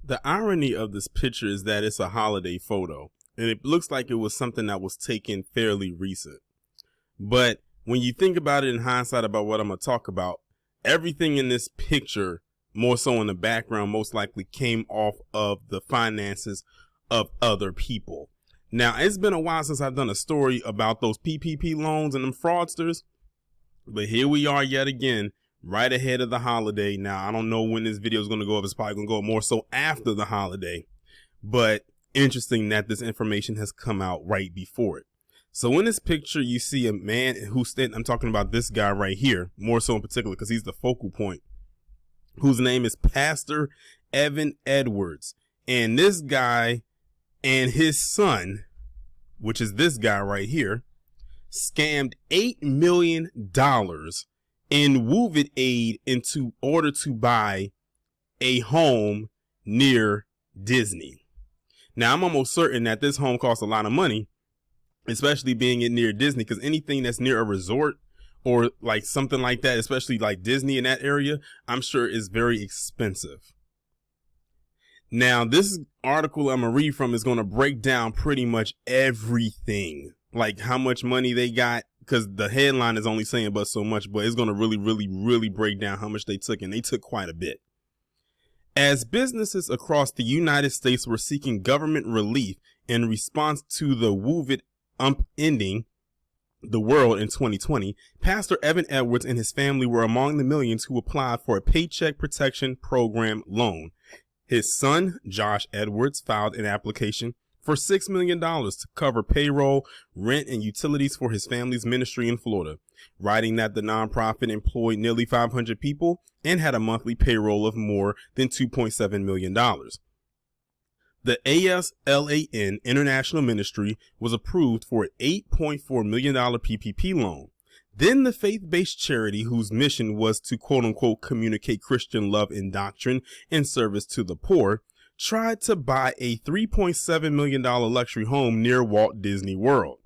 The irony of this picture is that it's a holiday photo, and it looks like it was something that was taken fairly recent. But when you think about it in hindsight about what I'm going to talk about, everything in this picture, more so in the background, most likely came off of the finances of other people. Now, it's been a while since I've done a story about those PPP loans and them fraudsters, but here we are yet again, right ahead of the holiday. Now, I don't know when this video is going to go up. It's probably going to go more so after the holiday, but interesting that this information has come out right before it. So in this picture, you see a man who's I'm talking about this guy right here, more so in particular, because he's the focal point, whose name is Pastor Evan Edwards. And this guy and his son, which is this guy right here, scammed $8 million in WOVID aid into order to buy a home near Disney. Now, I'm almost certain that this home costs a lot of money, especially being it near Disney, because anything that's near a resort or like something like that, especially like Disney in that area, I'm sure is very expensive. Now, this article I'm going to read from is going to break down pretty much everything, like how much money they got, because the headline is only saying but so much, but it's going to really break down how much they took, and they took quite a bit. As businesses across the United States were seeking government relief in response to the WOVID ending the world in 2020, Pastor Evan Edwards and his family were among the millions who applied for a Paycheck Protection Program loan. His son, Josh Edwards, filed an application for $6 million to cover payroll, rent, and utilities for his family's ministry in Florida, writing that the nonprofit employed nearly 500 people and had a monthly payroll of more than $2.7 million. The ASLAN International Ministry was approved for an $8.4 million PPP loan. Then the faith-based charity, whose mission was to quote-unquote communicate Christian love and doctrine in service to the poor, tried to buy a $3.7 million luxury home near Walt Disney World.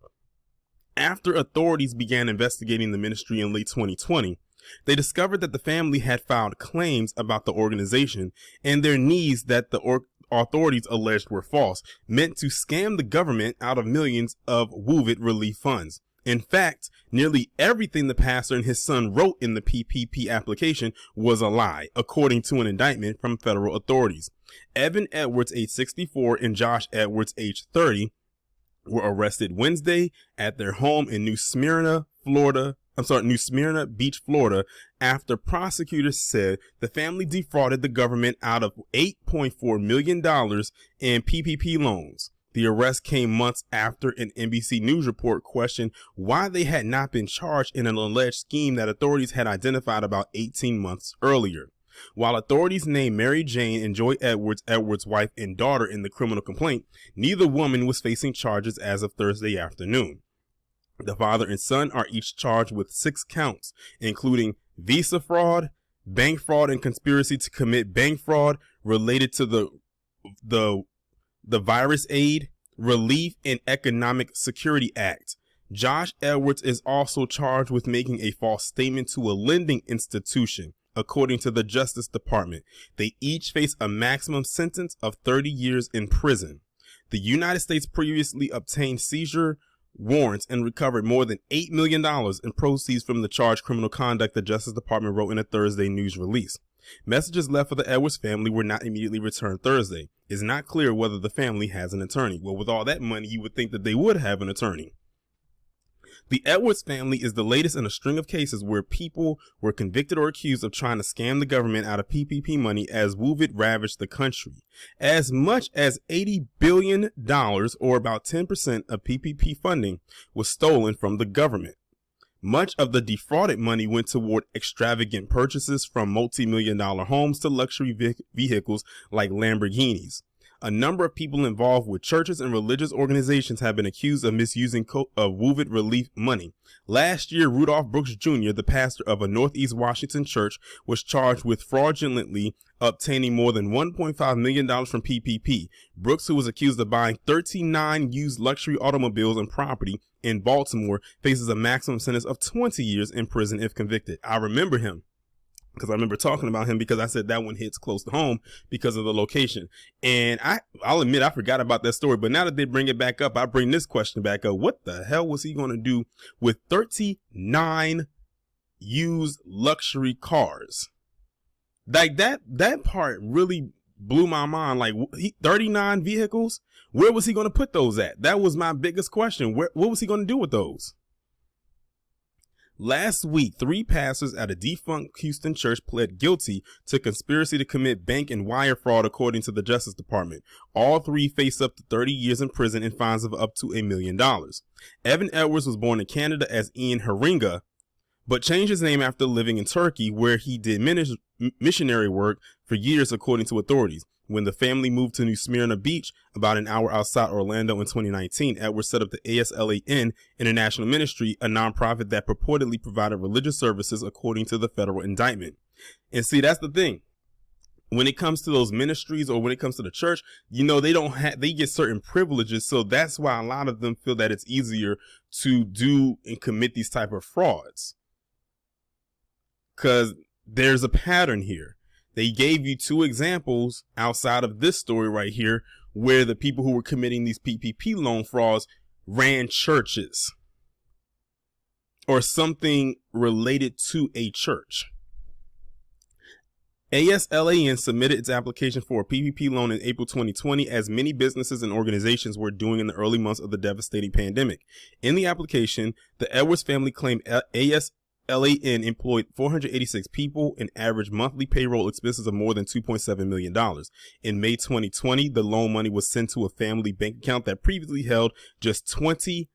After authorities began investigating the ministry in late 2020, they discovered that the family had filed claims about the organization and their needs that the authorities alleged were false, meant to scam the government out of millions of WOVID relief funds. In fact, nearly everything the pastor and his son wrote in the PPP application was a lie, according to an indictment from federal authorities. Evan Edwards, age 64, and Josh Edwards, age 30, were arrested Wednesday at their home in New Smyrna Beach, Florida, after prosecutors said the family defrauded the government out of $8.4 million in PPP loans. The arrest came months after an NBC News report questioned why they had not been charged in an alleged scheme that authorities had identified about 18 months earlier. While authorities named Mary Jane and Joy Edwards, Edwards' wife and daughter, in the criminal complaint, neither woman was facing charges as of Thursday afternoon. The father and son are each charged with 6 counts, including visa fraud, bank fraud, and conspiracy to commit bank fraud related to the Virus Aid, Relief, and Economic Security Act. Josh Edwards is also charged with making a false statement to a lending institution, according to the Justice Department. They each face a maximum sentence of 30 years in prison. The United States previously obtained seizure warrants and recovered more than $8 million in proceeds from the charged criminal conduct, the Justice Department wrote in a Thursday news release. Messages left for the Edwards family were not immediately returned Thursday. It's not clear whether the family has an attorney. Well, with all that money, you would think that they would have an attorney. The Edwards family is the latest in a string of cases where people were convicted or accused of trying to scam the government out of PPP money as WOVID ravaged the country. As much as $80 billion, or about 10% of PPP funding, was stolen from the government. Much of the defrauded money went toward extravagant purchases, from multi-million-dollar homes to luxury vehicles like Lamborghinis. A number of people involved with churches and religious organizations have been accused of misusing WOVID relief money. Last year, Rudolph Brooks Jr., the pastor of a Northeast Washington church, was charged with fraudulently obtaining more than $1.5 million from PPP. Brooks, who was accused of buying 39 used luxury automobiles and property in Baltimore, faces a maximum sentence of 20 years in prison if convicted. I remember him. because I remember talking about him because I said that one hits close to home because of the location. And I'll admit I forgot about that story, but now that they bring it back up, I bring this question back up. What the hell was he going to do with 39 used luxury cars? Like that part really blew my mind. Like 39 vehicles, where was he going to put those at? That was my biggest question. What was he going to do with those? Last week, 3 pastors at a defunct Houston church pled guilty to conspiracy to commit bank and wire fraud, according to the Justice Department. All 3 face up to 30 years in prison and fines of up to $1 million. Evan Edwards was born in Canada as Ian Haringa, but changed his name after living in Turkey, where he did missionary work for years, according to authorities. When the family moved to New Smyrna Beach, about an hour outside Orlando in 2019, Edwards set up the ASLAN International Ministry, a nonprofit that purportedly provided religious services, according to the federal indictment. And see, that's the thing. When it comes to those ministries, or when it comes to the church, they get certain privileges. So that's why a lot of them feel that it's easier to do and commit these type of frauds. Because there's a pattern here. They gave you 2 examples outside of this story right here, where the people who were committing these PPP loan frauds ran churches or something related to a church. ASLAN submitted its application for a PPP loan in April 2020, as many businesses and organizations were doing in the early months of the devastating pandemic. In the application, the Edwards family claimed ASLAN employed 486 people and average monthly payroll expenses of more than $2.7 million. In May 2020, the loan money was sent to a family bank account that previously held just $25.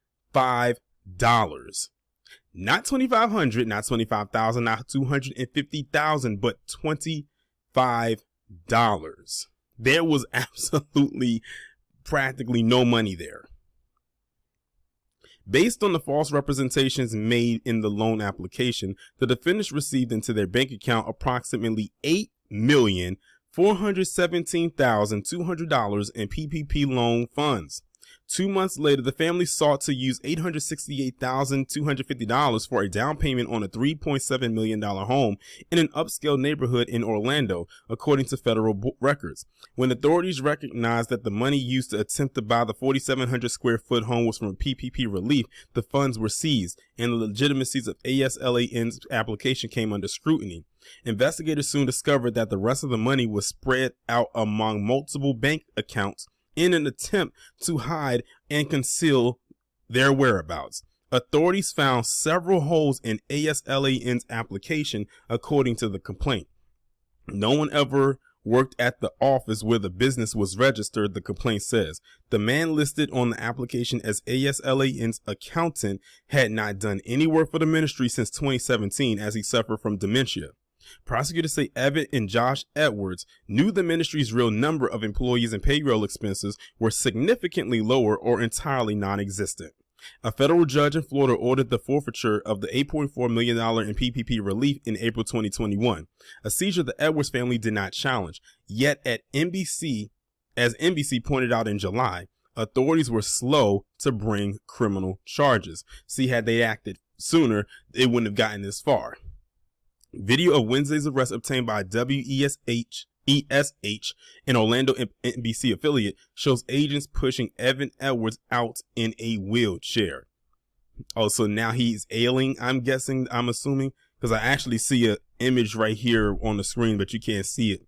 Not $2,500, not $25,000, not $250,000, but $25. There was absolutely practically no money there. Based on the false representations made in the loan application, the defendants received into their bank account approximately $8,417,200 in PPP loan funds. 2 months later, the family sought to use $868,250 for a down payment on a $3.7 million home in an upscale neighborhood in Orlando, according to federal records. When authorities recognized that the money used to attempt to buy the 4,700 square foot home was from PPP relief, the funds were seized, and the legitimacies of ASLAN's application came under scrutiny. Investigators soon discovered that the rest of the money was spread out among multiple bank accounts in an attempt to hide and conceal their whereabouts. Authorities found several holes in ASLAN's application, according to the complaint. No one ever worked at the office where the business was registered, the complaint says. The man listed on the application as ASLAN's accountant had not done any work for the ministry since 2017, as he suffered from dementia. Prosecutors say Evan and Josh Edwards knew the ministry's real number of employees and payroll expenses were significantly lower or entirely non-existent. A federal judge in Florida ordered the forfeiture of the $8.4 million in PPP relief in April 2021, a seizure the Edwards family did not challenge. Yet at NBC, as NBC pointed out in July, authorities were slow to bring criminal charges. See, had they acted sooner, it wouldn't have gotten this far. Video of Wednesday's arrest obtained by WESH, an Orlando NBC affiliate, shows agents pushing Evan Edwards out in a wheelchair. Oh, so now he's ailing, I'm assuming, because I actually see an image right here on the screen, but you can't see it,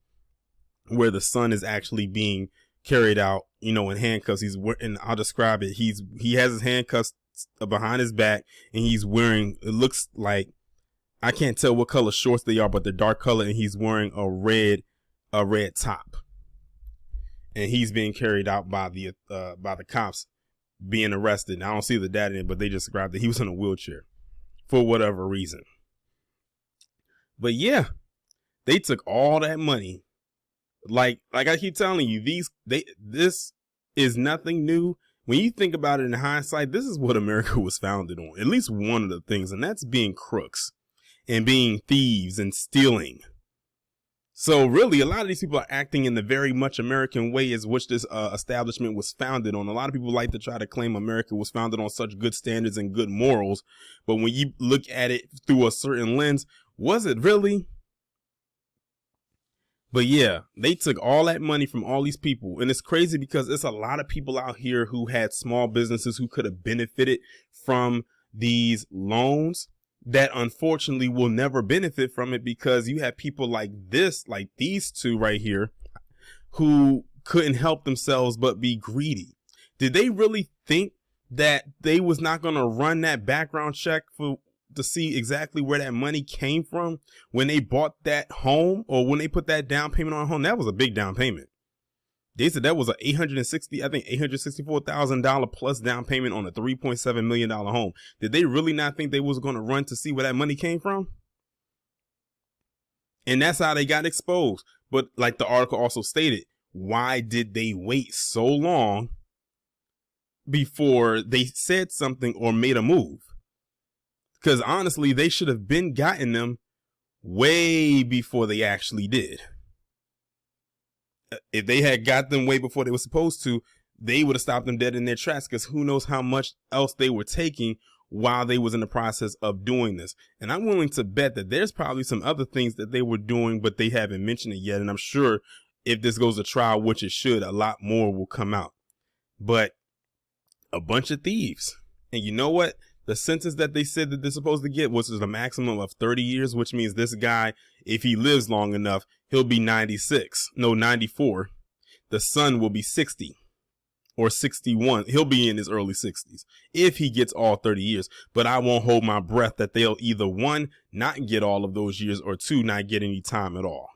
where the son is actually being carried out, in handcuffs. And I'll describe it. He has his handcuffs behind his back, and he's wearing, it looks like, I can't tell what color shorts they are, but they're dark color, and he's wearing a red top. And he's being carried out by the cops being arrested. And I don't see the dad in it, but they just described that he was in a wheelchair for whatever reason. But yeah, they took all that money. Like I keep telling you, this is nothing new. When you think about it in hindsight, this is what America was founded on. At least one of the things, and that's being crooks and being thieves and stealing. So really, a lot of these people are acting in the very much American way as which this establishment was founded on. A lot of people like to try to claim America was founded on such good standards and good morals. But when you look at it through a certain lens, was it really? But yeah, they took all that money from all these people. And it's crazy because it's a lot of people out here who had small businesses who could have benefited from these loans that unfortunately will never benefit from it, because you have people like these two right here, who couldn't help themselves but be greedy. Did they really think that they was not going to run that background check to see exactly where that money came from when they bought that home, or when they put that down payment on a home? That was a big down payment. They said that was a $864,000 plus down payment on a $3.7 million home. Did they really not think they was going to run to see where that money came from? And that's how they got exposed. But like the article also stated, why did they wait so long before they said something or made a move? Because honestly, they should have been gotten them way before they actually did. If they had got them way before they were supposed to, they would have stopped them dead in their tracks, because who knows how much else they were taking while they was in the process of doing this. And I'm willing to bet that there's probably some other things that they were doing, but they haven't mentioned it yet. And I'm sure if this goes to trial, which it should, a lot more will come out. But a bunch of thieves. And you know what? The sentence that they said that they're supposed to get was a maximum of 30 years, which means this guy, if he lives long enough, he'll be 94. The son will be 60 or 61. He'll be in his early 60s if he gets all 30 years. But I won't hold my breath that they'll either, one, not get all of those years, or two, not get any time at all.